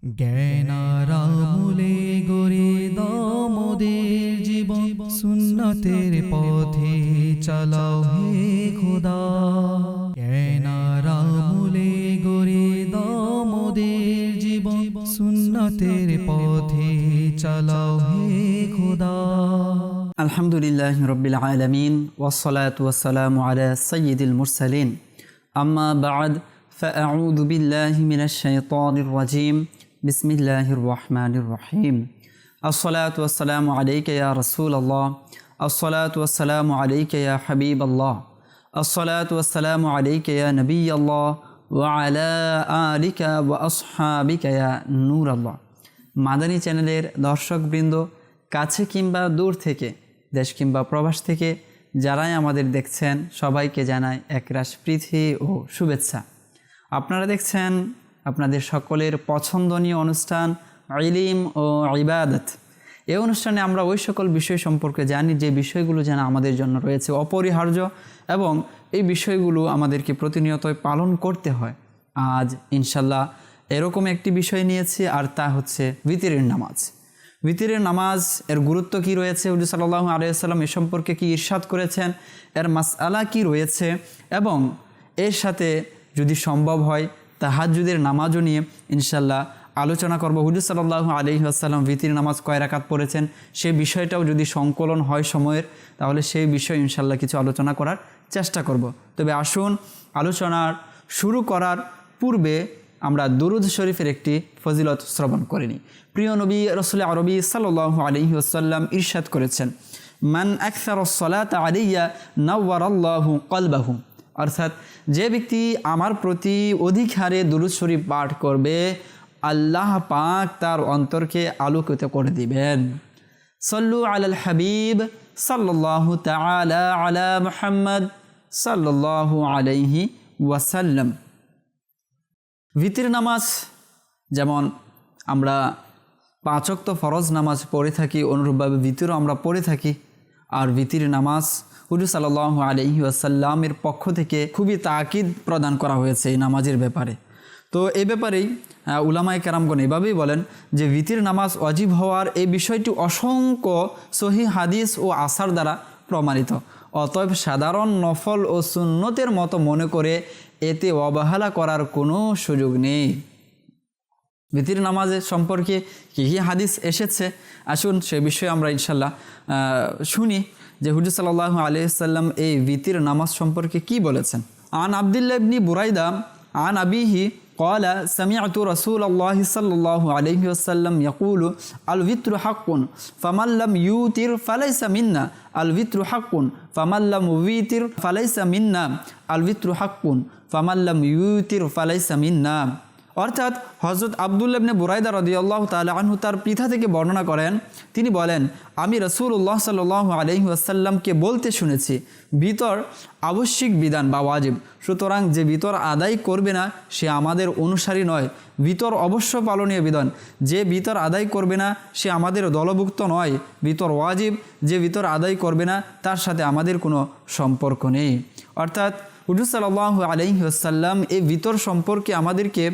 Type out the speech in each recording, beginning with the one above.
জ্ঞানারামুলে গড়ে দাও মোদের জীবন, সুন্নতের পথে চালাও হে খোদা। জ্ঞানারামুলে গড়ে দাও মোদের জীবন, সুন্নতের পথে চালাও হে খোদা। আলহামদুলিল্লাহি রাব্বিল আলামিন ওয়াসসালাতু ওয়াসসালামু আলা সাইয়্যিদিল মুরসালিন, আম্মা বা'দ, ফাআউযু বিল্লাহি মিনাশ শাইতানির রাজীম। বিসমিল্লাহির রহমানির রহিম। আসসালাতু ওয়াসসালামু আলাইকা ইয়া রাসূলাল্লাহ, আসসালাতু ওয়াসসালামু আলাইকা ইয়া হাবিবাল্লাহ, আসসালাতু ওয়াসসালামু আলাইকা ইয়া নবিয়াল্লাহ ওয়া আলা আলিকা ওয়া আসহাবিকা ইয়া নূরাল্লাহ। মাদানী চ্যানেলের দর্শকবৃন্দ, কাছে কিংবা দূর থেকে, দেশ কিংবা প্রবাস থেকে যারাই আমাদের দেখছেন, সবাইকে জানাই একরাশ প্রীতি ও শুভেচ্ছা। আপনারা দেখছেন আপনাদের সকলের পছন্দনীয় অনুষ্ঠান ইলম ও ইবাদত। এই অনুষ্ঠানে আমরা ওই সকল বিষয় সম্পর্কে জানি যে বিষয়গুলো যেন আমাদের জন্য রয়েছে অপরিহার্য, এবং এই বিষয়গুলো আমাদেরকে প্রতিনিয়তই পালন করতে হয়। আজ ইনশাল্লাহ এরকম একটি বিষয় নিয়েছি, আর তা হচ্ছে বিতিরের নামাজ। বিতিরের নামাজ এর গুরুত্ব কি রয়েছে, হুজুর সাল্লাল্লাহু আলাইহি ওয়াসাল্লাম এ সম্পর্কে কি ইরশাদ করেছেন, এর মাসআলা কি রয়েছে, এবং এর সাথে যদি সম্ভব হয় তাহাজ্জুদের নামাজও নিয়ে ইনশাল্লাহ আলোচনা করব। হুজুর সাল্লাল্লাহু আলাইহি ওয়াসাল্লাম বিতির নামাজ কয় রাকাত পড়েছেন সে বিষয়টাও যদি সংকলন হয় সময়ের, তাহলে সেই বিষয়ে ইনশাল্লাহ কিছু আলোচনা করার চেষ্টা করব। তবে আসুন আলোচনার শুরু করার পূর্বে আমরা দুরূদ শরীফের একটি ফজিলত শ্রবণ করে নিই। প্রিয় নবী রাসূল আরবি সাল্লাল্লাহু আলাইহি ওয়াসাল্লাম ইরশাদ করেছেন, মান আকসারাস সালাতা আলাইয়া নাওয়ারাল্লাহু কলবাহু, অর্থাৎ যে ব্যক্তি আমার প্রতি অধিক হারে দুরূদ শরীফ পাঠ করবে, আল্লাহ পাক তার অন্তরকে আলোকিত করে দিবেন। সল্লু আলাল হাবিব সাল্লাল্লাহু তাআলা আলা মুহাম্মদ সাল্লাল্লাহু আলাইহি ওয়াসাল্লাম। বিতির নামাজ যেমন আমরা 5 ওয়াক্ত ফরজ নামাজ পড়ে থাকি, অনুরূপভাবে বিতিরও আমরা পড়ে থাকি। আর বিতির নামাজ হুজুর সাল্লাল্লাহু আলাইহি ওয়াসাল্লামের পক্ষ থেকে খুবই তাকিদ প্রদান করা হয়েছে এই নামাজের ব্যাপারে। তো এই ব্যাপারেই উলামায়ে কেরামগণ এভাবেই বলেন যে বিতির নামাজ ওয়াজিব হওয়ার এই বিষয়টি অসংখ্য সহিহ হাদিস ও আসার দ্বারা প্রমাণিত। অতএব সাধারণ নফল ও সুন্নতের মতো মনে করে এতে অবহেলা করার কোনো সুযোগ নেই। বিতির নামাজের সম্পর্কে কী কী হাদিস এসেছে, আসুন সে বিষয়ে আমরা ইনশাল্লাহ শুনি যে হুজুর সাল্লাল্লাহু আলাইহি ওয়াসাল্লাম এই বিতির নামাজ সম্পর্কে কি বলেছেন। আন আব্দুল্লাহ ইবনে বুরাইদা আন আবিহি قال سمعت رسول الله صلى الله عليه وسلم يقول الوتر حق فمن لم يوتر فليس منا الوتر حق فمن لم يوتر فليس منا الوتر حق فمن لم يوتر فليس منا। অর্থাৎ হযরত আব্দুল্লাহ ইবনে বুরাইদা রাদিয়াল্লাহু তাআলা আনহু তার পিতা থেকে বর্ণনা করেন, তিনি বলেন, আমি রাসূলুল্লাহ সাল্লাল্লাহু আলাইহি ওয়াসাল্লামকে বলতে শুনেছি, বিতর আবশ্যিক বিধান বা ওয়াজিব, সুতরাং যে বিতর আদায় করবে না সে আমাদের অনুসারী নয়। বিতর অবশ্য পালনীয় বিধান, যে বিতর আদায় করবে না সে আমাদের দলভুক্ত নয়। বিতর ওয়াজিব, যে বিতর আদায় করবে না তার সাথে আমাদের কোনো সম্পর্ক নেই। অর্থাৎ হুজুর সাল্লাল্লাহু আলাইহি ওয়াসাল্লাম এই বিতর সম্পর্কে আমাদেরকে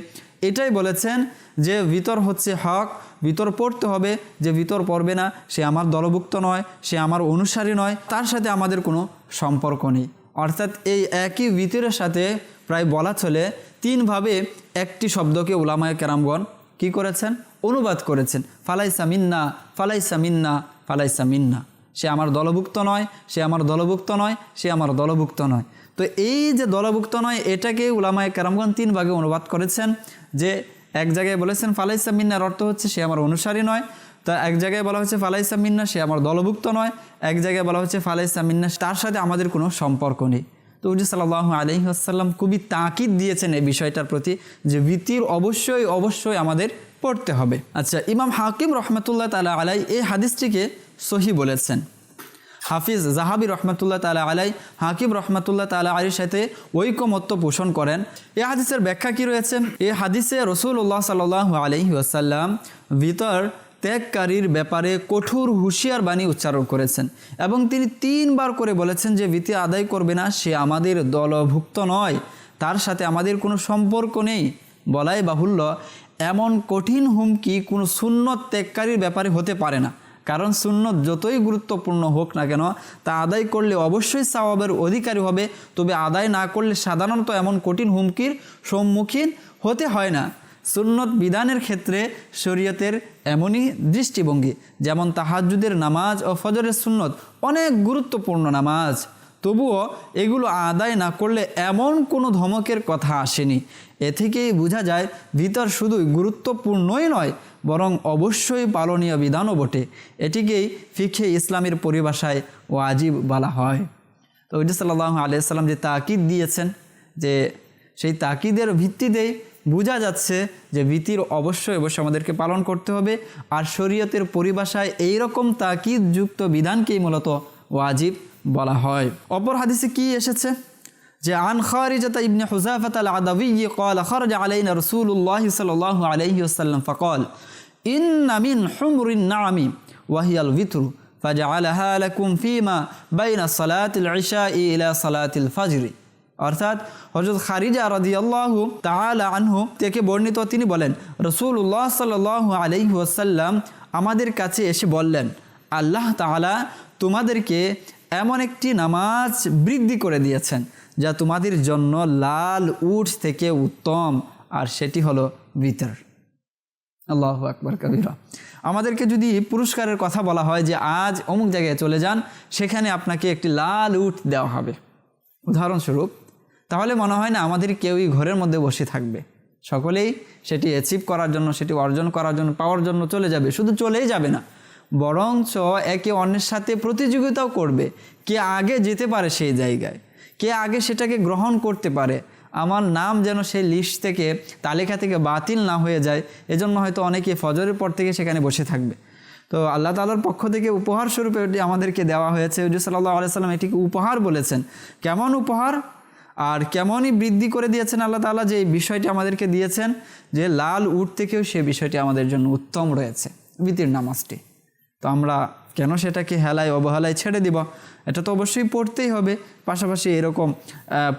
এটাই বলেছেন যে বিতর হচ্ছে হক, বিতর পড়তে হবে, যে বিতর পড়বে না সে আমার দলভুক্ত নয়, সে আমার অনুসারী নয়, তার সাথে আমাদের কোনো সম্পর্ক নেই। অর্থাৎ এই একই বিতরের সাথে প্রায় বলা চলে 3 ভাবে একটি শব্দকে উলামায়ে কেরামগণ কি করেছেন, অনুবাদ করেছেন। ফালাইসা মিন্না, ফালাইসা মিন্না, ফালাইসা মিন্না, সে আমার দলভুক্ত নয়, সে আমার দলভুক্ত নয়, সে আমার দলভুক্ত নয়। তো এই যে দলভুক্ত নয় এটাকে উলামায়ে কেরামগণ 3 ভাগে অনুবাদ করেছেন। যে এক জায়গায় বলেছেন ফালাইসা মিন্নার অর্থ হচ্ছে সে আমার অনুসারী নয়, তো এক জায়গায় বলা হচ্ছে ফালাইসা মিন্না সে আমার দলভুক্ত নয়, এক জায়গায় বলা হচ্ছে ফালাইসা মিন্না তার সাথে আমাদের কোনো সম্পর্ক নেই। তো হুজুর সাল্লাল্লাহু আলাইহি ওয়াসাল্লাম খুবই তাকিদ দিয়েছেন এই বিষয়টার প্রতি যে বিতির অবশ্যই অবশ্যই আমাদের পড়তে হবে। আচ্ছা, ইমাম হাকিম রহমতুল্লাহ তাআলা আলাইহি এই হাদিসটিকে সহিহ বলেছেন। হাফিজ জাহাবি রহমতুল্লাহ তাআলা আলাই হাকিম রহমতুল্লাহ তাআলা আলাইহির সাথে ঐকমত্য পোষণ করেন। এই হাদিসের ব্যাখ্যা কি রয়েছে, এই হাদিসে রাসূলুল্লাহ সাল্লাল্লাহু আলাইহি ওয়াসাল্লাম বিতর ত্যাগকারীর ব্যাপারে কঠোর হুঁশিয়ার বাণী উচ্চারণ করেছেন, এবং তিনি 3 বার করে বলেছেন যে বিতি আদায় করবে না সে আমাদের দলভুক্ত নয়, তার সাথে আমাদের কোনো সম্পর্ক নেই। বলাই বাহুল্য এমন কঠিন হুমকি কোনো সুন্নত ত্যাগকারীর ব্যাপারে হতে পারে না। কারণ সুন্নত যতই গুরুত্বপূর্ণ হোক না কেন, তা আদায় করলে অবশ্যই সওয়াবের অধিকারী হবে, তবে আদায় না করলে সাধারণত এমন কঠিন হুমকির সম্মুখীন হতে হয় না। সুন্নত বিধানের ক্ষেত্রে শরীয়তের এমনই দৃষ্টিভঙ্গি, যেমন তাহাজ্জুদের নামাজ ও ফজরের সুন্নত অনেক গুরুত্বপূর্ণ নামাজ, তবুও এগুলো আদায় না করলে এমন কোনো ধমকের কথা আসেনি। এ থেকেই বোঝা যায় ভিতর শুধুই গুরুত্বপূর্ণই নয়, বরং অবশ্যই পালনীয় বিধানও বটে। এটিকেই ফিকহে ইসলামের পরিভাষায় ওয়াজিব বলা হয়। তো হুজুর সাল্লাল্লাহু আলাইহি সাল্লাম যে তাকিদ দিয়েছেন, যে সেই তাকিদের ভিত্তিতেই বোঝা যাচ্ছে যে ভিতির অবশ্যই আমাদেরকে পালন করতে হবে। আর শরীয়তের পরিভাষায় এইরকম তাকিদ যুক্ত বিধানকেই মূলত ওয়াজিব বলা হয়। অপর হাদিসে কি এসেছে যে আন খারিজাতা ইবনে হুযাফাত আল-আদাবী قال خرج علينا رسول الله صلى الله عليه وسلم فقال إن من حمر النعم وهي الوتر فجعلها لكم فيما بين صلاة العشاء إلى صلاة الفجر। অর্থাৎ হযরত খারিজা রাদিয়াল্লাহু তাআলা আনহু থেকে বর্ণিত, তিনি বলেন রাসূলুল্লাহ সাল্লাল্লাহু আলাইহি ওয়াসাল্লাম আমাদের কাছে এসে বললেন, আল্লাহ তাআলা তোমাদেরকে এমন একটি নামাজ বৃদ্ধি করে দিয়েছেন যা তোমাদের জন্য লাল উট থেকে উত্তম, আর সেটি হলো বিতর। আল্লাহু আকবার কবীরা। আমাদেরকে যদি পুরস্কারের কথা বলা হয় যে আজ অমুক জায়গায় চলে যান, সেখানে আপনাকে একটি লাল উট দেওয়া হবে উদাহরণস্বরূপ, তাহলে মনে হয় না আমাদের কেউই ঘরের মধ্যে বসে থাকবে, সকলেই সেটি অ্যাচিভ করার জন্য, সেটি অর্জন করার জন্য, পাওয়ার জন্য চলে যাবে। শুধু চলেই যাবে না, বরঞ্চ একে অন্যের সাথে প্রতিযোগিতাও করবে, কে আগে যেতে পারে সেই জায়গায়, কে আগে সেটাকে গ্রহণ করতে পারে। আমার নাম যেন সেই লিস্ট থেকে, তালিকা থেকে বাতিল না হয়ে যায়, এজন্য হয়তো অনেকে ফজরের পর থেকে সেখানে বসে থাকবে। তো আল্লাহ তাআলার পক্ষ থেকে উপহার স্বরূপে এটি আমাদেরকে দেওয়া হয়েছে। হুজুর সাল্লাল্লাহু আলাইহি সাল্লাম এটিকে উপহার বলেছেন। কেমন উপহার আর কেমনই বৃদ্ধি করে দিয়েছেন আল্লাহ তাআলা, যে এই বিষয়টি আমাদেরকে দিয়েছেন যে লাল উট থেকেও সে বিষয়টি আমাদের জন্য উত্তম রয়েছে, বিতির নামাজটি। তো আমরা কেন সেটাকে হেলায় অবহেলায় ছেড়ে দিব? এটা তো অবশ্যই পড়তেই হবে। পাশাপাশি এরকম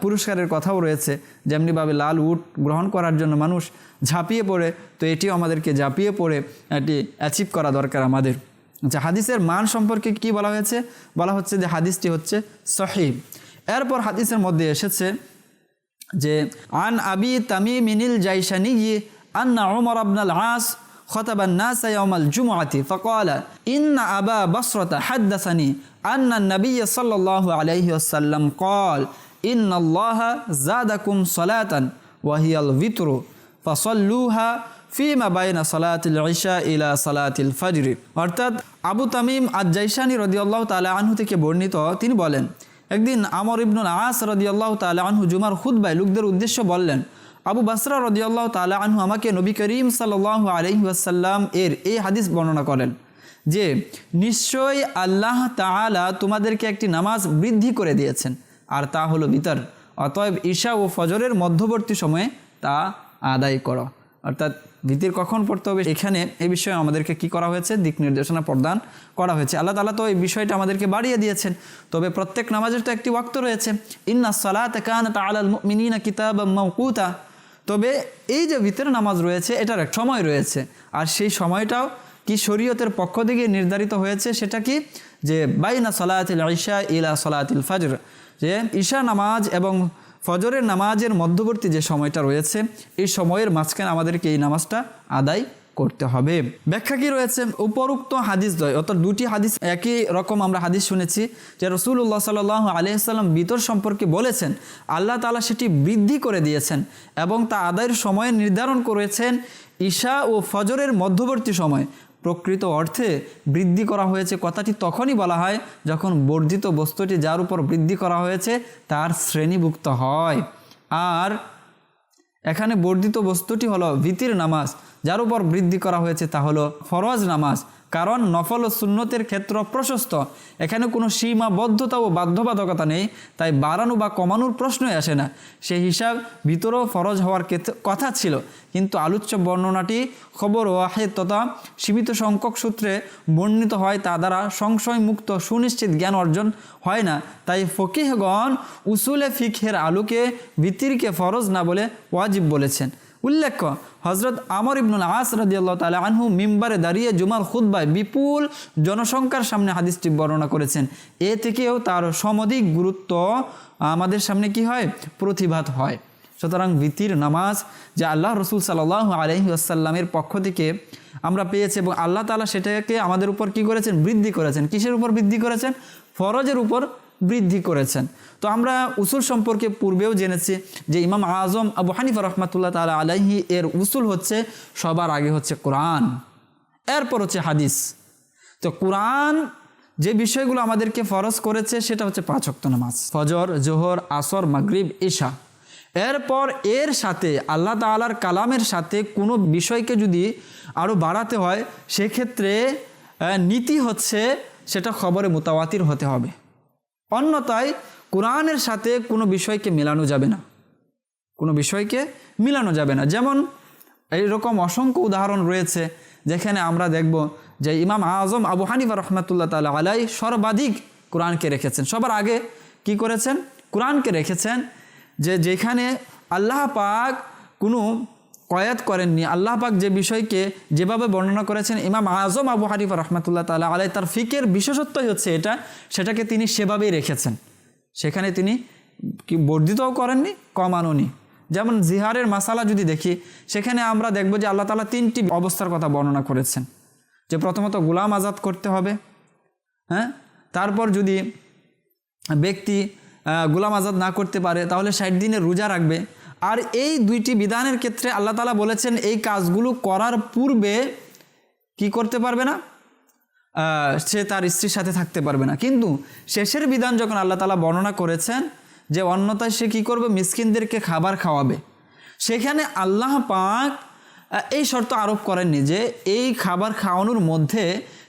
পুরস্কারের কথাও রয়েছে, যেমনিভাবে লাল উট গ্রহণ করার জন্য মানুষ ঝাঁপিয়ে পড়ে, তো এটিও আমাদেরকে ঝাঁপিয়ে পড়ে এটি অ্যাচিভ করা দরকার আমাদের। আচ্ছা, হাদিসের মান সম্পর্কে কি বলা হয়েছে? বলা হচ্ছে যে হাদিসটি হচ্ছে সহিহ। এরপর হাদিসের মধ্যে এসেছে যে আন আবি তামিমিনিল জাইশানী আন্না উমর ইবনুল আস خطب الناس يوم الجمعة فقال إن أبا بصرة حدثني أن النبي صلى الله عليه وسلم قال إن الله زادكم صلاة وهي الوتر فصلوها فيما بين صلاة العشاء إلى صلاة الفجر। অর্থাৎ আবু তামিম আজ-জাইশানী রাদিয়াল্লাহু তাআলা আনহু থেকে বর্ণিত, তিনি বলেন একদিন আমর ইবনুল আস রাদিয়াল্লাহু তাআলা আনহু জুমার খুতবায় লোকদের উদ্দেশ্যে বললেন, আবু বসরা রাদিয়াল্লাহু তাআলা আনহু আমাকে নবী করিম সাল্লাল্লাহু আলাইহি ওয়াসাল্লাম এর এই হাদিস বর্ণনা করেন যে নিশ্চয়ই আল্লাহ তাআলা তোমাদেরকে একটি নামাজ বৃদ্ধি করে দিয়েছেন, আর তা হলো বিতর। অতএব ঈশা ও ফজরের মধ্যবর্তী সময়ে তা আদায় করো। অর্থাৎ বিতির কখন পড়তে হবে, এখানে এই বিষয়ে আমাদেরকে কি করা হয়েছে? দিক নির্দেশনা প্রদান করা হয়েছে। আল্লাহ তাআলা তো এই বিষয়টা আমাদেরকে বাড়িয়ে দিয়েছেন। তবে প্রত্যেক নামাজের তো একটি ওয়াক্ত রয়েছে, ইন্নাস সালাতা কানাত আলাল মুমিনিনা কিতাবাম মাওকুতা। তবে এই যে ভিতরে নামাজ রয়েছে, এটার এক সময় রয়েছে, আর সেই সময়টাও কি শরীয়তের পক্ষ থেকে নির্ধারিত হয়েছে। সেটা কি? যে বাইনা সালাতিল ইশা ইলা সালাতিল ফজর, যে ঈশা নামাজ এবং ফজরের নামাজের মধ্যবর্তী যে সময়টা রয়েছে, এই সময়ের মাঝখানে আমাদেরকে এই নামাজটা আদায় করতে হবে। ব্যাখ্যা কি রয়েছে? উপরোক্ত হাদিস দ্বয়, অর্থাৎ দুটি হাদিস একই রকম আমরা হাদিস শুনেছি যে রাসূলুল্লাহ সাল্লাল্লাহু আলাইহি ওয়াসাল্লাম বিতর সম্পর্কে বলেছেন, আল্লাহ তাআলা সেটি বৃদ্ধি করে দিয়েছেন এবং তা আদায়ের সময় নির্ধারণ করেছেন ঈশা ও ফজরের মধ্যবর্তী সময়। প্রকৃত অর্থে বৃদ্ধি করা হয়েছে কথাটি তখনই বলা হয় যখন বর্ধিত বস্তুটি যার উপর বৃদ্ধি করা হয়েছে তার শ্রেণীভুক্ত হয়। আর এখানে বর্ধিত বস্তুটি হলো ভিতির নামাজ, যার উপর বৃদ্ধি করা হয়েছে তা হলো ফরজ নামাজ। কারণ নফল ও সুন্নতের ক্ষেত্র প্রশস্ত, এখানে কোনো সীমাবদ্ধতা ও বাধ্যবাধকতা নেই, তাই বাড়ানো বা কমানোর প্রশ্নই আসে না। সেই হিসাব ভিতরেও ফরজ হওয়ার কথা ছিল, কিন্তু আলোচ্য বর্ণনাটি খবর ওয়াহিদ তথা সীমিত সংখ্যক সূত্রে বর্ণিত হয়, তা দ্বারা সংশয়মুক্ত সুনিশ্চিত জ্ঞান অর্জন হয় না। তাই ফকিহগণ উসুলে ফিকহের আলোকে ভিতিরকে ফরজ না বলে ওয়াজিব বলেছেন। উল্লেখ্য হজরত আমর ইবনুল আস রাদিয়াল্লাহু তাআলা আনহু মিম্বারে দাঁড়িয়ে জুমার খুতবায় বিপুল জনসংখ্যার সামনে হাদিসটি বর্ণনা করেছেন। এ থেকেও তার সমধিক গুরুত্ব আমাদের সামনে কি হয়, প্রতিভাত হয়। সুতরাং ভিতির নামাজ যে আল্লাহ রসুল সাল্লাল্লাহু আলাইহি ওয়াসাল্লামের পক্ষ থেকে আমরা পেয়েছি এবং আল্লাহ তাআলা সেটাকে আমাদের উপর কি করেছেন, বৃদ্ধি করেছেন। কিসের উপর বৃদ্ধি করেছেন? ফরজের উপর বৃদ্ধি করেছেন। তো আমরা উসুল সম্পর্কে পূর্বেও জেনেছি যে ইমাম আজম আবু হানিফা রহমাতুল্লাহ তাআলা আলাইহি এর উসুল হচ্ছে সবার আগে হচ্ছে কোরআন, এরপর হচ্ছে হাদিস। তো কোরআন যে বিষয়গুলো আমাদেরকে ফরজ করেছে সেটা হচ্ছে 5 ওয়াক্ত নামাজ, ফজর, জোহর, আসর, মাগরিব, ইশা। এরপর এর সাথে আল্লাহ তাআলার কালামের সাথে কোনো বিষয়কে যদি আরও বাড়াতে হয় সেক্ষেত্রে নীতি হচ্ছে সেটা খবরে মুতাওয়াতির হতে হবে, অন্যথায় কোরআনের সাথে কোনো বিষয়কে মেলানো যাবে না, কোনো বিষয়কে মিলানো যাবে না। যেমন এইরকম অসংখ্য উদাহরণ রয়েছে যেখানে আমরা দেখব যে ইমাম আজম আবু হানিফা রহমাতুল্লাহ তাআলা আলাইহি সর্বাধিক কোরআনকে রেখেছেন, সবার আগে কি করেছেন, কোরআনকে রেখেছেন। যে যেখানে আল্লাহ পাক কোনো কয়াত করেননি, আল্লাহ পাক যে বিষয়কে যেভাবে বর্ণনা করেছেন ইমাম আজম আবু হানিফা রহমাতুল্লাহ তাআলা আলাইহি তার ফিকের বিশেষত্বই হচ্ছে এটা, সেটাকে তিনি সেভাবেই রেখেছেন। সেখানে তিনি কি বর্ধিতও করেননি, কমানোনি। যেমন জিহারের মাসালা যদি দেখি সেখানে আমরা দেখব যে আল্লাহ তাআলা 3টি অবস্থার কথা বর্ণনা করেছেন। যে প্রথমত গোলাম আজাদ করতে হবে, হ্যাঁ, তারপর যদি ব্যক্তি গোলাম আজাদ না করতে পারে তাহলে 60 দিনের রোজা রাখবে। আর এই 2টি বিধানের ক্ষেত্রে আল্লাহ তাআলা বলেছেন এই কাজগুলো করার পূর্বে কি করতে পারবে না, সে তার স্ত্রীর সাথে থাকতে পারবে না। কিন্তু শেষের বিধান যখন আল্লাহ তাআলা বর্ণনা করেছেন যে অন্যথায় সে কী করবে, মিসকিনদেরকে খাবার খাওয়াবে, সেখানে আল্লাহ পাক এই শর্ত আরোপ করেননি যে এই খাবার খাওয়ানোর মধ্যে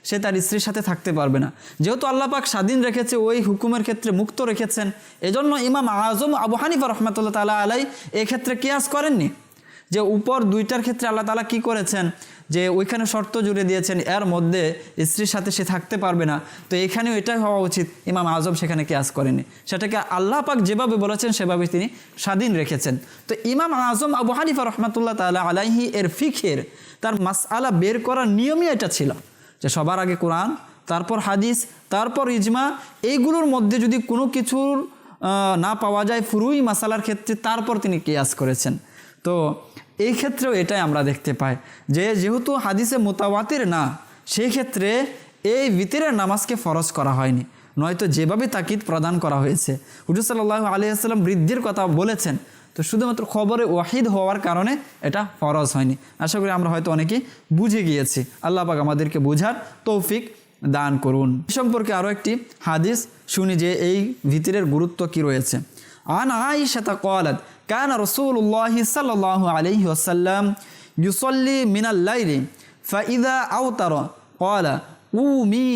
সে তার স্ত্রীর সাথে থাকতে পারবে না। যেহেতু আল্লাহ পাক স্বাধীন রেখেছে, ওই হুকুমের ক্ষেত্রে মুক্ত রেখেছেন, এজন্য ইমাম আজম আবু হানিফা রহমাতুল্লাহ তাআলা আলাইহি এক্ষেত্রে কিয়াস করেননি। যে উপর 2টার ক্ষেত্রে আল্লাহ তাআলা কি করেছেন, যে ওইখানে শর্ত জুড়ে দিয়েছেন এর মধ্যে স্ত্রীর সাথে সে থাকতে পারবে না, তো এখানেও এটাই হওয়া উচিত। ইমাম আজম সেখানে কিয়াস করেননি, সেটাকে আল্লাহ পাক যেভাবে বলেছেন সেভাবে তিনি স্বাধীন রেখেছেন। তো ইমাম আজম আবু হানিফা রহমাতুল্লাহ তাআলা আলাইহি এর ফিকহের তার মাসআলা বের করার নিয়মই এটা ছিল যে সবার আগে কোরআন, তারপর হাদিস, তারপর ইজমা, এইগুলোর মধ্যে যদি কোনো কিছুর না পাওয়া যায় ফুরুই মাসালার ক্ষেত্রে তারপর তিনি কিয়াস করেছেন। তো এই ক্ষেত্রেও এটাই আমরা দেখতে পাই যে যেহেতু হাদিসে মুতাওয়াতির না, সেই ক্ষেত্রে এই ভিতরের নামাজকে ফরজ করা হয়নি, নয়তো যেভাবে তাকিদ প্রদান করা হয়েছে। হুজুর সাল্লাল্লাহু আলাইহি ওয়াসাল্লাম বৃদ্ধির কথা বলেছেন, তো শুধুমাত্র খবরে ওয়াহিদ হওয়ার কারণে এটা ফরজ হয়নি। আশা করি আমরা হয়তো অনেকেই বুঝে গিয়েছি। আল্লাহ পাক আমাদেরকে বোঝার তৌফিক দান করুন। এ সম্পর্কে আরও একটি হাদিস শুনি যে এই ভিতরের গুরুত্ব কি রয়েছে। আন আয়েশা ক্বালাত কানা রাসূলুল্লাহি সাল্লাল্লাহু আলাইহি ওয়াসাল্লাম ইউসাল্লি মিনাল লাইলি ফাইযা আওতারা ক্বালা উমি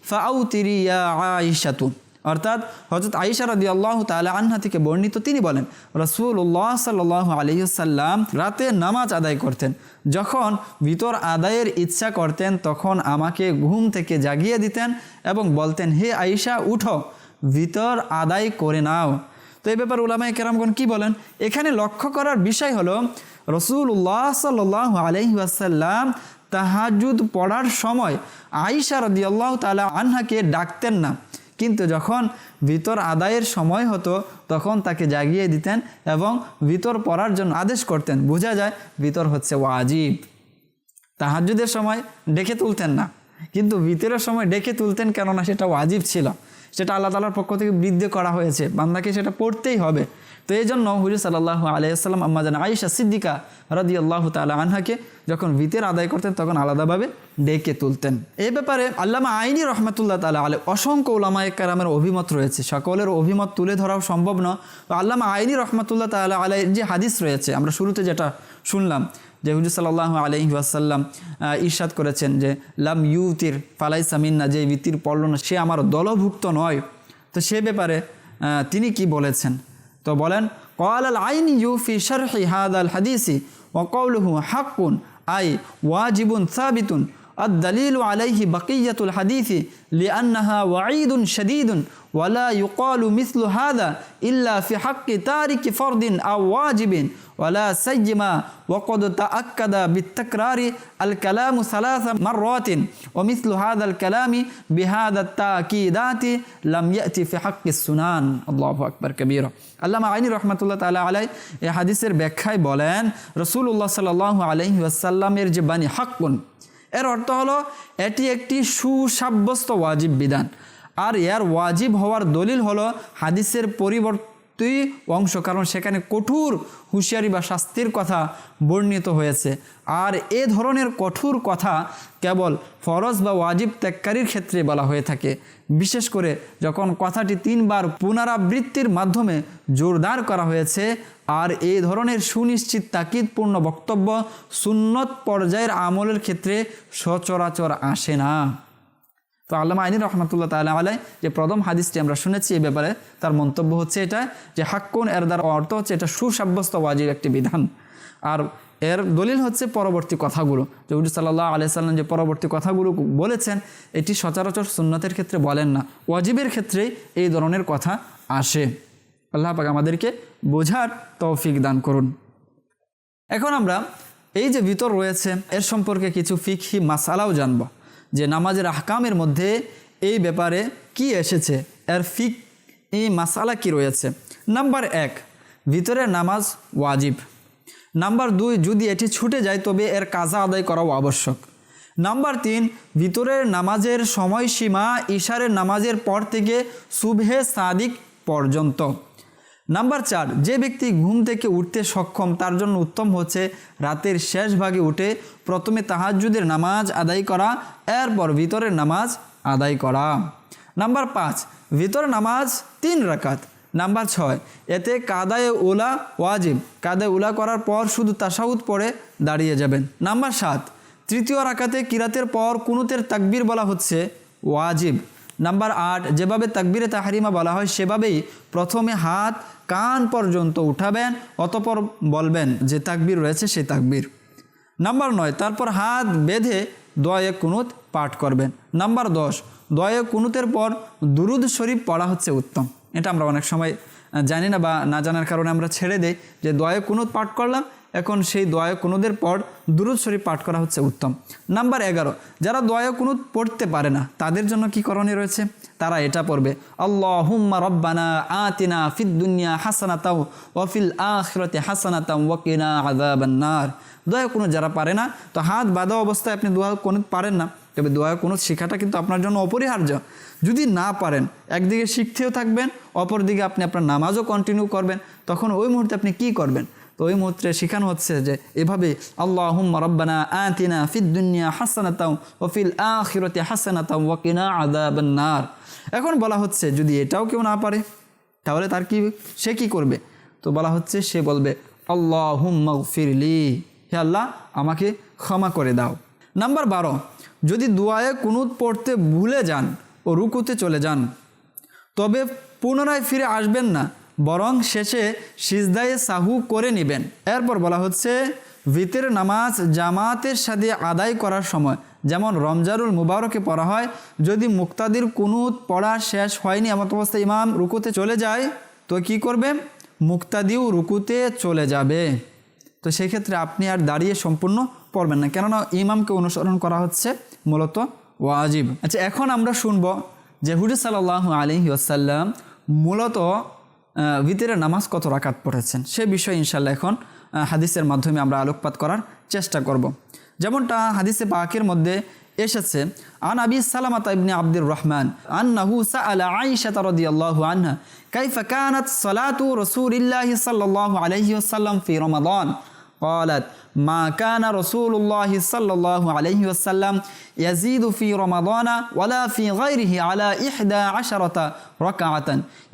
ফাআউতিরি ইয়া আয়েশাতু। অর্থাৎ হযরত আয়েশা রাদিয়াল্লাহু তাআলা আনহা থেকে বর্ণিত, তিনি বলেন রাসূলুল্লাহ সাল্লাল্লাহু আলাইহি ওয়াসাল্লাম রাতে নামাজ আদায় করতেন, যখন ভিতর আদায়ের ইচ্ছা করতেন তখন আমাকে ঘুম থেকে জাগিয়ে দিতেন এবং বলতেন, হে আয়েশা উঠো, ভিতর আদায় করে নাও। তো এই ব্যাপারে উলামায়ে কেরামগণ কি বলেন, এখানে লক্ষ্য করার বিষয় হলো রাসূলুল্লাহ সাল্লাল্লাহু আলাইহি ওয়াসাল্লাম তাহাজ্জুদ পড়ার সময় আয়েশা রাদিয়াল্লাহু তাআলা আনহাকে ডাকতেন না, কিন্তু যখন ভিতর আদায়ের সময় হতো তখন তাকে জাগিয়ে দিতেন এবং ভিতর পড়ার জন্য আদেশ করতেন। বোঝা যায় ভিতর হচ্ছে ওয়াজিব। তাহাজ্জুদের সময় ডেকে তুলতেন না, কিন্তু ভিতরের সময় ডেকে তুলতেন, কেননা সেটা ওয়াজিব ছিল, সেটা আল্লাহ তাআলার পক্ষ থেকে বৃদ্ধি করা হয়েছে, বান্দাকে সেটা পড়তেই হবে। তো এই জন্য হুজুর সাল্লাল্লাহু আলাইহি ওয়াসাল্লাম আম্মা জান আয়েশা সিদ্দিকা রাদিয়াল্লাহু তাআলা আনহাকে যখন ভিতর আদায় করতেন তখন আলাদাভাবে ডেকে তুলতেন। এই ব্যাপারে আল্লামা আইনি রহমাতুল্লাহ তাআলা আলাইহি অসংখ্য উলামায়ে কেরামের অভিমত রয়েছে, সকলের অভিমত তুলে ধরাও সম্ভব নয়। তো আল্লামা আইনি রহমাতুল্লাহ তাআলা আলাইহি যে হাদিস রয়েছে, আমরা শুরুতে যেটা শুনলাম যে হুজুর সাল্লাল্লাহু আলাইহি ওয়াসাল্লাম ইরশাদ করেছেন যে লাম ইউতির ফালাইসা মিন্না, যে ভিতির পড়ল না সে আমার দলভুক্ত নয়। তো সে ব্যাপারে তিনি কি বলেছেন, তো বলেন ক্বাল আল আইনি ইউ ফি শারহি হাদাল হাদিসি ওয়া কাউলুহু হাক্কুন আই ওয়াজিবুন সাবিতুন الدليل عليه بقية الحديث لأنها وعيد شديد ولا يقال مثل هذا إلا في حق تارك فرض أو واجب ولا سيما وقد تأكد بالتكرار الكلام 3 مرات ومثل هذا الكلام بهذا التأكيدات لم يأتي في حق السنن الله أكبر كبيرا আল্লামা আইনি রহমাতুল্লাহ তাআলা আলাইহি এই হাদিসের ব্যাখ্যায় বলেন রাসূলুল্লাহ সাল্লাল্লাহু আলাইহি ওয়াসাল্লামের যে বাণী হাক্কুন এর অর্থ হলো এটি একটি সুসাব্যস্ত ওয়াজিব বিধান আর এর ওয়াজিব হওয়ার দলিল হলো হাদিসের পরিবর্তী অংশ কারণ সেখানে কঠোর হুঁশিয়ারি বা শাস্তির কথা বর্ণিত হয়েছে আর এ ধরনের কঠোর কথা কেবল ফরজ বা ওয়াজিব ত্যাগকারীর ক্ষেত্রে বলা হয়ে থাকে বিশেষ করে যখন কথাটি 3 বার পুনরাবৃত্তির মাধ্যমে জোরদার করা হয়েছে আর এই ধরনের সুনিশ্চিত তাকিদপূর্ণ বক্তব্য সুন্নত পর্যায়ের আমলের ক্ষেত্রে সচরাচর আসে না তো আল্লামা আইনি রহমাতুল্লাহ তাআলা আলাইহি যে প্রথম হাদিসটি আমরা শুনেছি এই ব্যাপারে তার মন্তব্য হচ্ছে এটা যে হাক্কুন এর দ্বারা অর্থ হচ্ছে এটা সুসাব্যস্ত ওয়াজিব একটি বিধান আর এর দলিল হচ্ছে পরবর্তী কথাগুলো যে হুজুর সাল্লাল্লাহু আলাইহি সাল্লাম যে পরবর্তী কথাগুলো বলেছেন এটি সচরাচর সুন্নতের ক্ষেত্রে বলেন না ওয়াজিবের ক্ষেত্রে এই ধরনের কথা আসে আল্লাহ পাক আমাদেরকে বোঝার তৌফিক দান করুন এখন আমরা এই যে ভিতর রয়েছে এর সম্পর্কে কিছু ফিকহি মাসালাও জানব যে নামাজের আহকামের মধ্যে এই ব্যাপারে কি এসেছে এর ফিক এই মাসালা কি রয়েছে নাম্বার 1 ভিতরের নামাজ ওয়াজিব নাম্বার 2 যদি এটি ছুটে যায় তবে এর কাজা আদায় করাও আবশ্যক নাম্বার 3 ভিতরের নামাজের সময়সীমা ইশারের নামাজের পর থেকে সুবহে সাদিক পর্যন্ত নাম্বার 4 যে ব্যক্তি ঘুম থেকে উঠতে সক্ষম তার জন্য উত্তম হচ্ছে রাতের শেষ ভাগে উঠে প্রথমে তাহাজ্জুদের নামাজ আদায় করা এরপর ভিতরের নামাজ আদায় করা নাম্বার 5 ভিতরের নামাজ 3 রাকাত নাম্বার 6 এতে কাদায়ে উলা ওয়াজিব কাদায়ে উলা করার পর শুধু তাশাহুদ পড়ে দাঁড়িয়ে যাবেন নাম্বার 7 তৃতীয় রাকাতে কিরাতের পর কুনুতের তাকবীর বলা হচ্ছে ওয়াজিব নাম্বার 8 যেভাবে তাকবীরে তাহরিমা বলা হয় সেভাবেই প্রথমে হাত কান পর্যন্ত উঠাবেন অতঃপর বলবেন যে তাকবীর রয়েছে সেই তাকবীর নাম্বার 9 তারপর হাত বেঁধে দোয়া কুনুত পাঠ করবেন নাম্বার 10 দোয়া কুনুতের পর দুরুদ শরীফ পড়া হচ্ছে উত্তম এটা আমরা অনেক সময় জানি না বা না জানার কারণে আমরা ছেড়ে দেই যে দোয়া কুনুত পাঠ করলাম এখন সেই দোয়া কুনুতের পর দুরুদ শরীফ পাঠ করা হচ্ছে উত্তম নাম্বার 11 যারা দোয়া কুনুত পড়তে পারে না তাদের জন্য কি করণীয় রয়েছে তারা এটা পড়বে আল্লাহুম্মা রব্বানা আতিনা ফিদ দুনিয়া হাসানাতাও ওয়া ফিল আখিরাতি হাসানাতাও ওয়া কিনা আযাবান নার দোয়া কুনুত যারা পারে না তো হাত বাঁধা অবস্থায় আপনি দোয়া কুনুত পারেন না তবে দোয়া কুনুত শেখাটা কিন্তু আপনার জন্য অপরিহার্য যদি না পারেন একদিকে শিখতেও থাকবেন অপরদিকে আপনি আপনার নামাজও কন্টিনিউ করবেন তখন ওই মুহূর্তে আপনি কি করবেন তো ওই মুহূর্তে শেখানো হচ্ছে যে এভাবে আল্লাহুম্মা রব্বানা আতিনা ফিদ দুনিয়া হাসানাতাও ওয়া ফিল আখিরাতি হাসানাতাও ওয়া কিনা আযাবান নার এখন বলা হচ্ছে যদি এটাও কেউ না পারে তাহলে তার কি সে কি করবে তো বলা হচ্ছে সে বলবে আল্লাহুম্মা গফিরলি হে আল্লাহ আমাকে ক্ষমা করে দাও নাম্বার 12 যদি দুআয়ে কুনুত পড়তে ভুলে যান ও রুকুতে চলে যান তবে পুনরায় ফিরে আসবেন না বরং শেষে সিজদায়ে সাহু করে নেবেন এরপর বলা হচ্ছে ভিতরের নামাজ জামাতের সাথে আদায় করার সময় যেমন রমজানুল মুবারকে পড়া হয় যদি মুক্তাদির কুনুত পড়া শেষ হয়নি এমন অবস্থায় ইমাম রুকুতে চলে যায় তো কি করবে মুক্তাদিও রুকুতে চলে যাবে তো সেই ক্ষেত্রে আপনি আর দাঁড়িয়ে সম্পূর্ণ পড়বেন না কেননা ইমামকে অনুসরণ করা হচ্ছে মূলত ওয়াজিব আচ্ছা এখন আমরা শুনব যে হুজুর সাল্লাল্লাহু আলাইহি ওয়াসাল্লাম মূলত ভিতরে নামাজ কত রাকাত পড়েছেন সে বিষয়ে ইনশাআল্লাহ এখন হাদিসের মাধ্যমে আমরা আলোকপাত করার চেষ্টা করব যেমনটা হাদিসে পাকের মধ্যে এসেছে আন আবি সালামাতা ইবনে আব্দুর রহমান আন্নাহু সাআলা আয়েশা রাদিয়াল্লাহু আনহা কাইফা কানাত সালাতু রাসূলিল্লাহি সাল্লাল্লাহু আলাইহি ওয়াসাল্লাম ফি রমাদান قالت ما كان رسول الله صلى الله عليه وسلم يزيد في رمضان ولا في غيره على 11 ركعة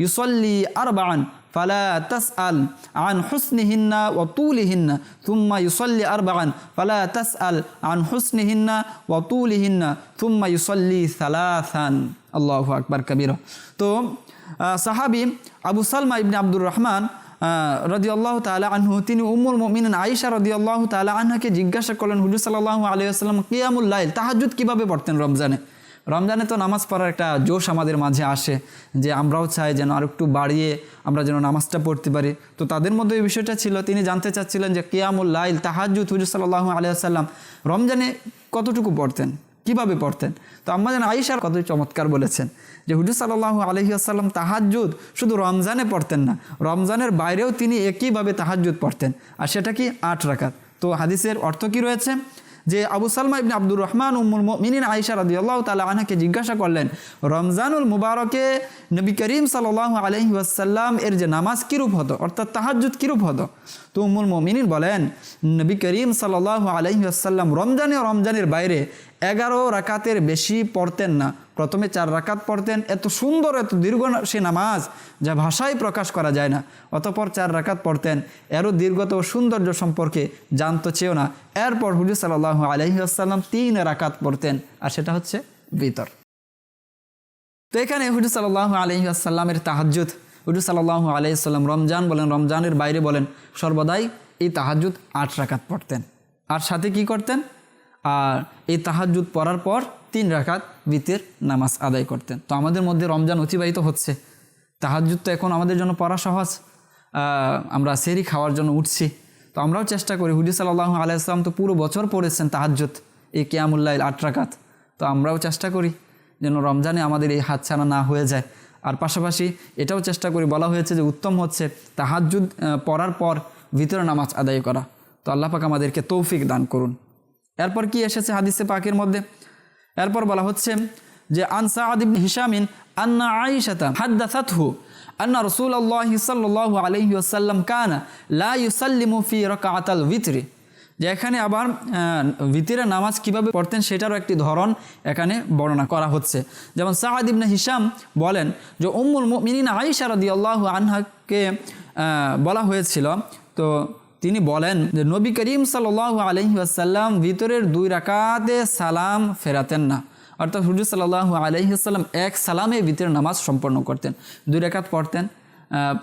يصلي 4 فلا تسأل عن حسنهن وطولهن ثم يصلي 4 فلا تسأل عن حسنهن وطولهن ثم يصلي 3 الله أكبر كبيرا তো সাহাবী আবু সালমা ইবনে আব্দুর রহমান রাদিয়াল্লাহু তাআলা আনহু তিনি উম্মুল মুমিনিন আয়েশা রাদিয়াল্লাহু তাআলা আনহাকে জিজ্ঞাসা করলেন, হুজুর সাল্লাল্লাহু আলাইহি ওয়াসাল্লাম কিয়ামুল লাইল তাহাজ্জুদ কিভাবে পড়তেন রমজানে? রমজানে তো নামাজ পড়ার একটা জোশ আমাদের মাঝে আসে যে আমরাও চাই যেন আর একটু বাড়িয়ে আমরা যেন নামাজটা পড়তে পারি। তো তাদের মধ্যে এই বিষয়টা ছিল, তিনি জানতে চাচ্ছিলেন যে কিয়ামুল লাইল তাহাজ্জুদ হুজুর সাল্লাল্লাহু আলাইহি ওয়াসাল্লাম রমজানে কতটুকু পড়তেন, কিভাবে পড়তেন? তো আম্মা জান আয়েশার কতই চমৎকার বলেছেন যে হুজুর সাল্লাল্লাহু আলাইহি ওয়াসাল্লাম তাহাজ্জুদ শুধু রমজানে পড়তেন না, রমজানের বাইরেও তিনি একইভাবে তাহাজ্জুদ পড়তেন, আর সেটা কি 8 রাকাত। তো হাদিসের অর্থ কি রয়েছে যে আবু সালমা ইবনে আব্দুর রহমান উম্মুল মুমিনিন আয়েশা রাদিয়াল্লাহু তাআলা আনহাকে জিজ্ঞাসা করলেন, রমজানুল মুবারকে নবী করিম সাল্লাল্লাহু আলাইহি ওয়াসাল্লাম এর যে নামাজ কিরূপ হতো, অর্থাৎ তাহাজ্জুদ কিরূপ হতো? তো উম্মুল মুমিনিন বলেন, নবী করিম সাল্লাল্লাহু আলাইহি ওয়াসাল্লাম রমজানের বাইরে 11 রাকাতের বেশি পড়তেন না। প্রথমে 4 রাকাত পড়তেন, এত সুন্দর এত দীর্ঘ সে নামাজ যা ভাষায় প্রকাশ করা যায় না। অতঃপর 4 রাকাত পড়তেন, এরও দীর্ঘত ও সৌন্দর্য সম্পর্কে জানতো চেয়েও না। এরপর হুজুর সাল্লাল্লাহু আলাইহি ওয়াসাল্লাম 3 রাকাত পড়তেন, আর সেটা হচ্ছে ভিতর। তো এখানে হুজুর সাল্লাল্লাহু আলাইহি ওয়াসাল্লামের তাহাজ্জুদ, হুজুর সাল্লাল্লাহু আলাইহি ওয়াসাল্লাম রমজান বলেন রমজানের বাইরে বলেন সর্বদাই এই তাহাজ্জুদ 8 রাকাত পড়তেন। আর সাথে কি করতেন? আর এই তাহাজ্জুদ পড়ার পর 3 রাকাত ভিতর নামাজ আদায় করতেন। তো আমাদের মধ্যে রমজান অতিবাহিত হচ্ছে, তাহাজ্জুদ তো এখন আমাদের জন্য পড়া সহজ, আমরা সেহরি খাওয়ার জন্য উঠছি। তো আমরাও চেষ্টা করি, হুজুর সাল্লাল্লাহু আলাইহি ওয়াসাল্লাম তো পুরো বছর পড়েছেন তাহাজ্জুদ এই কিয়ামুল লাইল 8 রাকাত। তো আমরাও চেষ্টা করি যেন রমজানে আমাদের এই হাতছাড়া না হয়ে যায়। আর পাশাপাশি এটাও চেষ্টা করি, বলা হয়েছে যে উত্তম হচ্ছে তাহাজ্জুদ পড়ার পর ভিতরে নামাজ আদায় করা। তো আল্লাহ পাক আমাদেরকে তৌফিক দান করুন। এরপর কি এসেছে হাদিসে পাকের মধ্যে? এরপর বলা হচ্ছে যে আন সাআদ ইবনে হিশামিন আন্না আয়েশাতা হাদাসাতহু আন্না রাসূলুল্লাহ সাল্লাল্লাহু আলাইহি ওয়াসাল্লাম কানা লা ইউসাল্লিমু ফি রাকাতাল ভিতরি। যে এখানে আবার ভিতরের নামাজ কিভাবে পড়তেন সেটারও একটি ধরন এখানে বর্ণনা করা হচ্ছে। যেমন সাআদ ইবনে হিশাম বলেন যে উম্মুল মুমিনিন আয়েশা রাদিয়াল্লাহু আনহাকে বলা হয়েছিল, তো তিনি বলেন যে নবী করিম সাল্লাল্লাহু আলাইহি ওয়াসাল্লাম ভিতরের 2 রাকাতে সালাম ফেরাতেন না, অর্থাৎ হুজুর সাল্লাল্লাহু আলাইহি ওয়াসাল্লাম এক সালামে ভিতরের নামাজ সম্পন্ন করতেন। 2 রাকাত পড়তেন,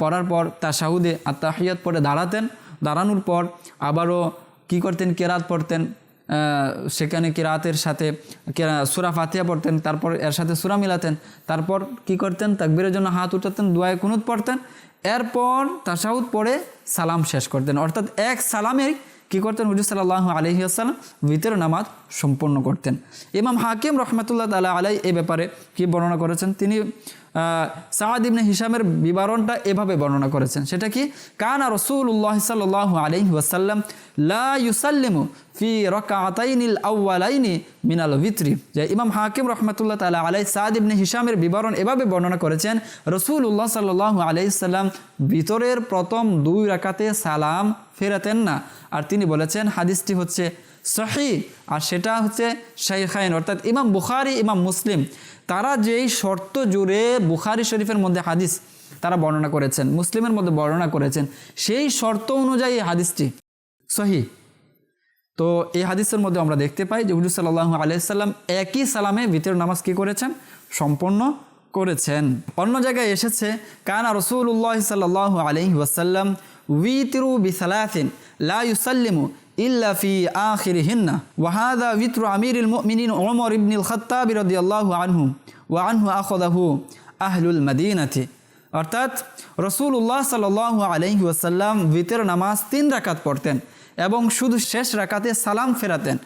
পড়ার পর তাশাহুদে আত-তাহিয়াত পড়ে দাঁড়াতেন, দাঁড়ানোর পর আবারও কি করতেন? কেরাত পড়তেন, সেখানে কেরাতের সাথে সূরা ফাতিহা পড়তেন, তারপর এর সাথে সূরা মিলাতেন, তারপর কি করতেন? তাকবীরের জন্য হাত উঠাতেন, দোয়ায়ে কুনুত পড়তেন, এরপর তাশাহুদ পড়ে সালাম শেষ করতেন। অর্থাৎ এক সালামে কি করতেন? হুজুর সাল্লাল্লাহু আলাইহি ওয়াসাল্লাম ভিতরে নামাজ সম্পন্ন করতেন। ইমাম হাকিম রাহমাতুল্লাহ তাআলা আলাইহি এই ব্যাপারে কি বর্ণনা করেছেন? তিনি সাআদ ইবনে হিশামের বিবরণটা এভাবে বর্ণনা করেছেন, সেটা কি? কানা রাসূলুল্লাহ সাল্লাল্লাহু আলাইহি ওয়াসাল্লাম লা ইউসাল্লিমু ফি রাকাতাইনিল আউয়ালাইনি মিনাল ভিতরি। যে ইমাম হাকিম রাহমাতুল্লাহ তাআলা আলাইহি সাআদ ইবনে হিশামের বিবরণ এভাবে বর্ণনা করেছেন, রাসূলুল্লাহ সাল্লাল্লাহু আলাইহি সাল্লাম ভিতরের প্রথম 2 রাকাতে সালাম ফেরাতেন না। আর তিনি বলেছেন হাদিসটি হচ্ছে সহিহ, আর সেটা হচ্ছে শাইখাইন অর্থাৎ ইমাম বুখারী ইমাম মুসলিম তারা যেই শর্ত জুড়ে বুখারী শরীফের মধ্যে হাদিস তারা বর্ণনা করেছেন, মুসলিমের মধ্যে বর্ণনা করেছেন, সেই শর্ত অনুযায়ী হাদিসটি সহিহ। তো এই হাদিসের মধ্যে আমরা দেখতে পাই যে হুজুর সাল্লাল্লাহু আলাইহি সাল্লাম একই সালামে ভিতরের নামাজ কি করেছেন? সম্পন্ন করেছেন। অন্য জায়গায় এসেছে কানা রাসূলুল্লাহ সাল্লাল্লাহু আলাইহি ওয়াসাল্লাম উইতরু বিসালাসিন লা ইউসাল্লিমু ইল্লা ফি আখিরিহিন্না ওয়া হাযা উইতরু আমিরুল মুমিনিন ওমর ইবনুল খাত্তাব রাদিয়াল্লাহু আনহু ওয়া আনহু আখাযাহু আহলুল মদিনাতি। অর্থাৎ রাসূলুল্লাহ সাল্লাল্লাহু আলাইহি ওয়াসাল্লাম ভিতরের নামাজ 3 রাকাত পড়তেন এবং শুধু শেষ রাকাতে সালাম ফেরাতেন।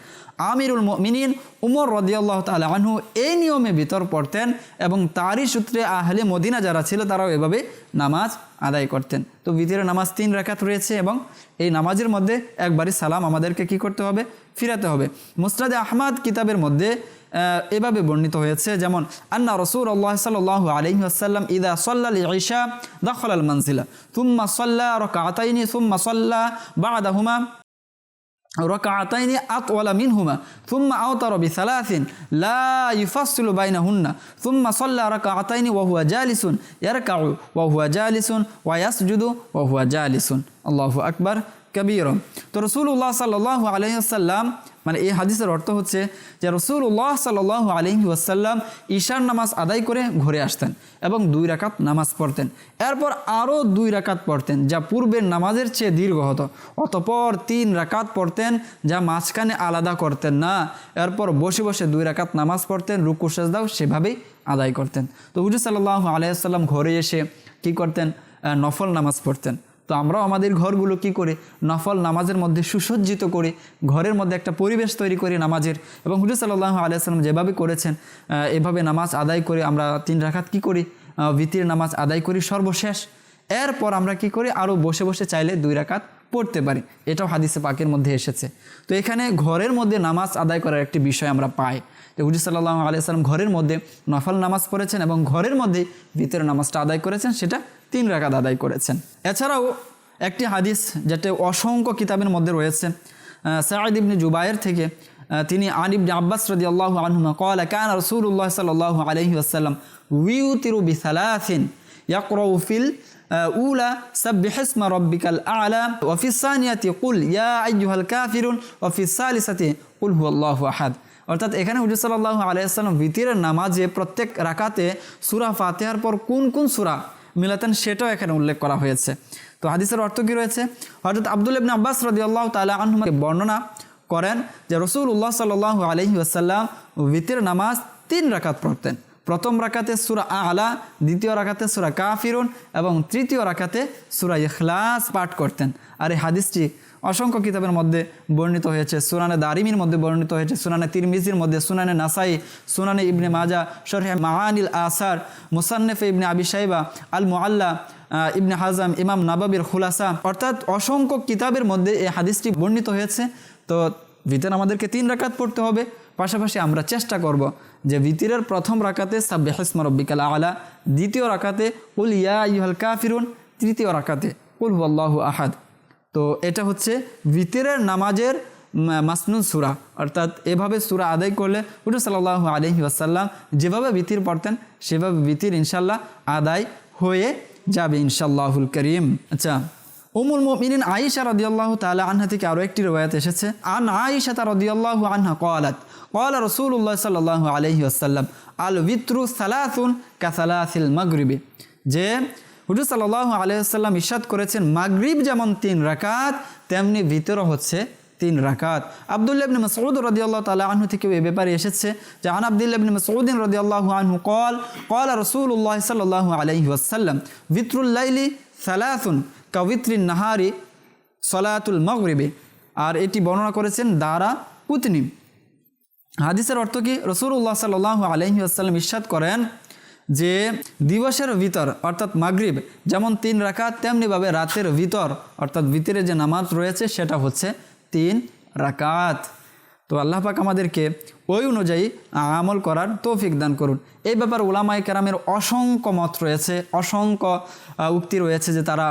আমিরুল মুমিনিন উমর রাদিয়াল্লাহু তাআলা আনহু এই নিয়মে ভিতর পড়তেন এবং তারই সূত্রে আহলে মদিনা যারা ছিল তারাও এভাবে নামাজ আদায় করতেন। তো ভিতরে নামাজ 3 রাকাত রয়েছে এবং এই নামাজের মধ্যে একবারই সালাম আমাদেরকে কি করতে হবে? ফিরাতে হবে। মুসনাদে আহমদ কিতাবের মধ্যে এভাবে বর্ণিত হয়েছে, যেমন আন্না রাসূলুল্লাহ সাল্লাল্লাহু আলাইহি ওয়াসাল্লাম ইযা সাল্লা লিল-ইশা দাখালা আল-মানজিলা থুম্মা সাল্লা রাকাতাইনি থুম্মা সাল্লা বা'দাহুমা রাকাতাইনি আতওয়ালা মিনহুমা থুম্মা আওতারা বিসালাসিন লা ইউফাসসিলু বাইনাহুন্না থুম্মা সাল্লা রাকাতাইনি ওয়া হুয়া জালিসুন ইয়ারকাউ ওয়া হুয়া জালিসুন ওয়া ইয়াসজুদু ওয়া হুয়া জালিসুন। আল্লাহু আকবার কাবীরা। তো রাসূলুল্লাহ সাল্লাল্লাহু আলাইহি ওয়াসাল্লাম মানে এই হাদিসের অর্থ হচ্ছে যে রাসূলুল্লাহ সাল্লাল্লাহু আলাইহি ওয়াসাল্লাম ঈশার নামাজ আদায় করে ঘরে আসতেন এবং 2 রাকাত নামাজ পড়তেন, এরপর আরও 2 রাকাত পড়তেন যা পূর্বের নামাজের চেয়ে দীর্ঘ হতো, অতঃপর 3 রাকাত পড়তেন যা মাঝখানে আলাদা করতেন না, এরপর বসে বসে 2 রাকাত নামাজ পড়তেন, রুকু সিজদাও সেভাবেই আদায় করতেন। তো হুজুর সাল্লাল্লাহু আলাইহি ওয়াসাল্লাম ঘরে এসে কি করতেন? নফল নামাজ পড়তেন। তো আমরাও আমাদের ঘরগুলো কি করে নফল নামাজের মধ্যে সুসজ্জিত করে ঘরের মধ্যে একটা পরিবেশ তৈরি করি নামাজের, এবং হুজুর সাল্লাল্লাহু আলাইহি ওয়াসাল্লাম যেভাবে করেছেন এভাবে নামাজ আদায় করে আমরা 3 রাকাত কি করি? ভিতরের নামাজ আদায় করি সর্বশেষ। এরপর আমরা কি করি? আরও বসে বসে চাইলে 2 রাকাত পড়তে পারি, এটাও হাদিসে পাকের মধ্যে এসেছে। তো এখানে ঘরের মধ্যে নামাজ আদায় করার একটি বিষয় আমরা পাই যে হুজুর সাল্লাল্লাহু আলাইহি ওয়াসাল্লাম ঘরের মধ্যে নফল নামাজ পড়েছেন এবং ঘরের মধ্যে ভিতরের নামাজটা আদায় করেছেন, সেটা 3 রাকাত আদায় করেছেন। এছাড়াও একটি হাদিস যেটা অসংখ্য কিতাবের মধ্যে রয়েছে সাঈদ ইবনে জুবায়ের থেকে, তিনি আন ইবনে আব্বাস রাদিয়াল্লাহু আনহুমা ক্বালা কানা রাসূলুল্লাহ সাল্লাল্লাহু আলাইহি ওয়াসাল্লাম ইউতিরু বিসালাসিন ইয়াকরাউ ফিল উলা সাব্বিহিসমা রাব্বিকাল আ'লা ওয়া ফিস সানিয়াতি কুল ইয়া আইয়ুহাল কাফিরুন ওয়া ফিস সালিসাতি কুল হুয়াল্লাহু আহাদ। অর্থাৎ এখানে হুজুর সাল্লাল্লাহু আলাইহি ওয়াসাল্লাম ভিতরের নামাজে প্রত্যেক রাকাতে সূরা ফাতিহার পর কোন কোন সূরা মিলাতেন সেটাও এখানে উল্লেখ করা হয়েছে। তো হাদিসের অর্থ কী রয়েছে? হযরত আব্দুল্লাহ ইবনে আব্বাস রাদিয়াল্লাহু তাআলা আনহুমা বর্ণনা করেন যে রাসূলুল্লাহ সাল্লাল্লাহু আলাইহি ওয়াসাল্লাম ভিতরের নামাজ 3 রাকাত পড়তেন। প্রথম রাকাতে সূরা আ'লা, দ্বিতীয় রাকাতে সূরা কাফিরুন এবং তৃতীয় রাকাতে সূরা ইখলাস পাঠ করতেন। আর এই হাদিসটি অসংখ্য কিতাবের মধ্যে বর্ণিত হয়েছে। সুনানে দারিমির মধ্যে বর্ণিত হয়েছে, সুনানে তিরমিজির মধ্যে, সুনানে নাসাই, সুনানে ইবনে মাজা, শরহে মাআনিল আসার, মুসান্নেফে ইবনে আবি শাইবা, আল মুআল্লা, ইবনে হাজাম, ইমাম নাবাবির খুলাসা, অর্থাৎ অসংখ্য কিতাবের মধ্যে এই হাদিসটি বর্ণিত হয়েছে। তো ভিতরে আমাদেরকে 3 রাকাত পড়তে হবে, পাশাপাশি আমরা চেষ্টা করব যে ভিতরের প্রথম রাকাতে সাব্বিহিসমা রাব্বিকাল আ'লা, দ্বিতীয় রাকাতে কুল ইয়া আইয়ুহাল কাফিরুন, তৃতীয় রাকাতে কুল হুয়াল্লাহু আহাদ। তো এটা হচ্ছে ভিতরের নামাজের মাসনুন সূরা, অর্থাৎ এভাবে সূরা আদায় করলে হুজুর সাল্লাল্লাহু আলাইহি ওয়াসাল্লাম যেভাবে ভিতর পড়তেন সেভাবে ভিতর ইনশাআল্লাহ আদায় হয়ে যাবে ইনশাআল্লাহুল কারীম। আচ্ছা, উম্মুল মুমিনিন আয়েশা রাদিয়াল্লাহু তাআলা আনহা থেকে আরও একটি রওয়ায়াত এসেছে, আন আয়েশা রাদিয়াল্লাহু আনহা ক্বালাত ক্বালা রাসূলুল্লাহ সাল্লাল্লাহু আলাইহি ওয়াসাল্লাম আল বিত্রু সালাসুন কাসালাসিল মাগরিবি, যে হুজুর সাল্লাল্লাহু আলাইহি ওয়াসাল্লাম ইরশাদ করেছেন মাগরিব যেমন 3 রাকাত তেমনি ভিতরও হচ্ছে 3 রাকাত। আব্দুল্লাহ ইবনে মাসউদ রাদিয়াল্লাহু তাআলা আনহু থেকে এই ব্যাপারে এসেছে যে আন আব্দুল্লাহ ইবনে মাসউদ রাদিয়াল্লাহু আনহু ক্বালা রাসূলুল্লাহ সাল্লাল্লাহু আলাইহি ওয়াসাল্লাম বিত্রুল লাইলি সালাসুন কাবিত্রিন নাহারি সালাতুল মাগরিবি। আর এটি বর্ণনা করেছেন দারা কুতনি। হাদিসের অর্থ কি? রাসূলুল্লাহ সাল্লাল্লাহু আলাইহি ওয়াসাল্লাম ইরশাদ করেন যে দিবসের ভিতর অর্থাৎ মাগরিব যেমন 3 রাকাত তেমনিভাবে রাতের ভিতর অর্থাৎ ভিতরে যে নামাজ রয়েছে সেটা হচ্ছে 3 রাকাত। তো আল্লাহ পাক আমাদেরকে ওই অনুযায়ী আমল করার তৌফিক দান করুন। এই ব্যাপারে উলামায়ে কেরামের অসংখ্য মত রয়েছে, অসংখ্য উক্তি রয়েছে যে তারা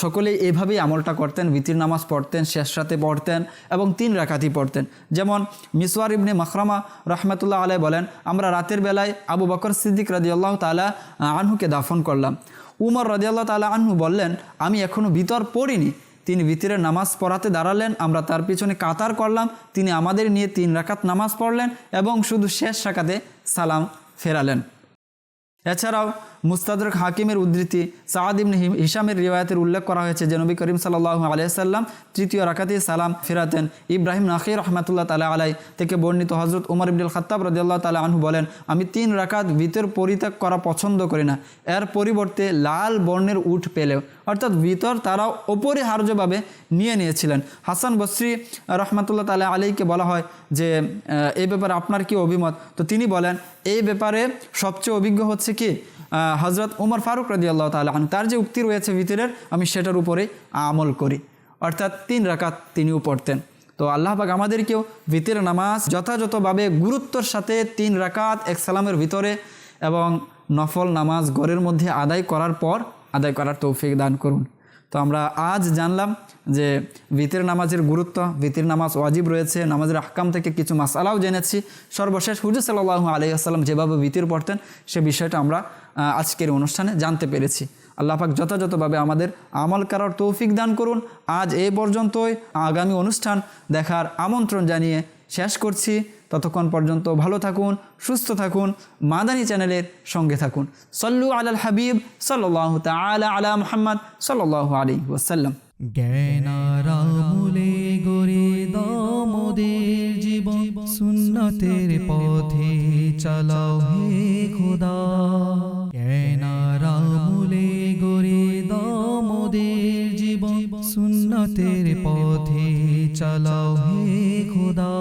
সকলেই এভাবেই আমলটা করতেন, ভিতর নামাজ পড়তেন, শেষ রাতে পড়তেন এবং 3 রাকাতই পড়তেন। যেমন মিসওয়ার ইবনে মাখরামা রাহমাতুল্লাহ আলাইহি বলেন, আমরা রাতের বেলায় আবু বকর সিদ্দিক রাদিয়াল্লাহু তাআলা আনহুকে দাফন করলাম। উমর রাদিয়াল্লাহু তাআলা আনহু বললেন, আমি এখনও ভিতর পড়িনি। তিনি ভিতরের নামাজ পড়াতে দাঁড়ালেন, আমরা তার পিছনে কাতার করলাম, তিনি আমাদের নিয়ে 3 রাকাত নামাজ পড়লেন এবং শুধু শেষ রাকাতে সালাম ফেরালেন। এছাড়াও মুস্তাদরক হাকিমের উদ্ধৃতি সাদ ইবনে হিশামের রিওয়ায়াতের উল্লেখ করা হয়েছে যে নবী করিম সাল্লাল্লাহু আলাইহি সাল্লাম 3য় রাকাতে সালাম ফেরাতেন। ইব্রাহিম নাখী রাহমাতুল্লাহ তাআলা আলাইহি থেকে বর্ণিত হযরত ওমর ইবনুল খাত্তাব রাদিয়াল্লাহু তাআলা আনহু বলেন, আমি 3 রাকাত ভিতর পরিত্যাগ করা পছন্দ করি না, এর পরিবর্তে লাল বর্ণের উট পেলেও, অর্থাৎ ভিতর তারা অপরিহার্যভাবে নিয়েছিলেন। হাসান বসরি রহমাতুল্লাহ তাআলা আলাইহিকে বলা হয় যে এই ব্যাপারে আপনার কি অভিমত? তো তিনি বলেন, এই ব্যাপারে সবচেয়ে অভিজ্ঞ হচ্ছে কি হযরত ওমর ফারুক রাদিয়াল্লাহু তাআলা আনহু, তার যে উক্তি রয়েছে ভিতরের আমি সেটার উপরে আমল করি, অর্থাৎ 3 রাকাত তিনিও পড়তেন। তো আল্লাহ পাক আমাদেরকেও ভিতরের নামাজ যথাযথভাবে গুরুত্বর সাথে 3 রাকাত এক সালামের ভিতরে এবং নফল নামাজ ঘরের মধ্যে আদায় করার পর আদায় করার তৌফিক দান করুন। তো আমরা আজ জানলাম যে ভিতরের নামাজের গুরুত্ব, ভিতরের নামাজ ওয়াজিব রয়েছে, নামাজের আহকাম থেকে কিছু মাসআলাও জেনেছি। সর্বশেষ হুজুর সাল্লাল্লাহু আলাইহি ওয়াসাল্লাম যেভাবে ভিতর পড়তেন সে বিষয়টা আমরা আজকের অনুষ্ঠানে জানতে পেরেছি। আল্লাহ পাক যথাযথভাবে আমাদের আমল করার তৌফিক দান করুন। আজ এই পর্যন্তই, আগামী অনুষ্ঠান দেখার আমন্ত্রণ জানিয়ে শেষ করছি। ততক্ষণ পর্যন্ত ভালো থাকুন, সুস্থ থাকুন, মাদানী চ্যানেলের সঙ্গে থাকুন। সল্লু আলাল হাবিব সাল্লাল্লাহু তাআলা আলা মুহাম্মদ সাল্লাল্লাহু আলাইহি ওয়াসাল্লাম। জ্ঞানারামুলে গড়ে দাও মোদের জীবন, সুন্নতের পথে চালাও হে খোদা। জ্ঞানারামুলে গড়ে দাও মোদের জীবন, সুন্নতের পথে চালাও হে খোদা।